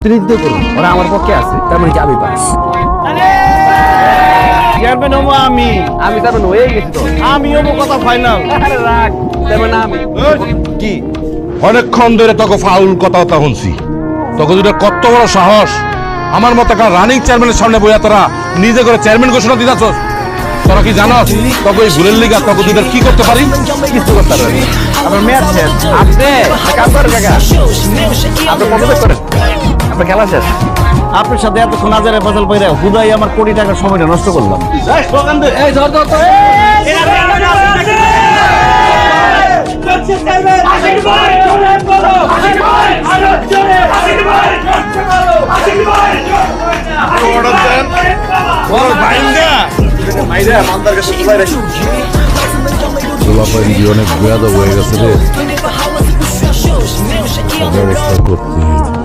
প্রতিনিধিত্ব করুন, ওরা আমার পক্ষে আছে, তার মানে কি আমি পাস। চেয়ারম্যান হবো আমি তার মানে হয়ে গেছি তো। আমি হবো কথা ফাইনাল। আরে রাখ, তার মানে আমি কি অনেকক্ষণ ধরে তোকে ফাউল কথা শুনছি। তোকে দুটো কত বড় সাহস, আমার মতো একটা রানিং চেয়ারম্যানের সামনে বইয়া তোরা নিজে করে চেয়ারম্যান ঘোষণা দিতেছ। তোরা কি জানো তোকে এই ভুলের লিগা তোকে দুধের কি করতে পারি? কিছু করতে পারবেন না। আপনার মেয়াদ শেষ। আপনি এক কাজ করেন কাকা, আপনি পদত্যাগ করেন, আপনার খেলা শেষ। আপনার সাথে এতক্ষণ আজারে বাজাল পাইরা হুদাই আমার কোটি টাকার সময়টা নষ্ট করলাম। এই ধর ধর ধর, অনেক বেয়াদব হয়ে গেছে রে, করতে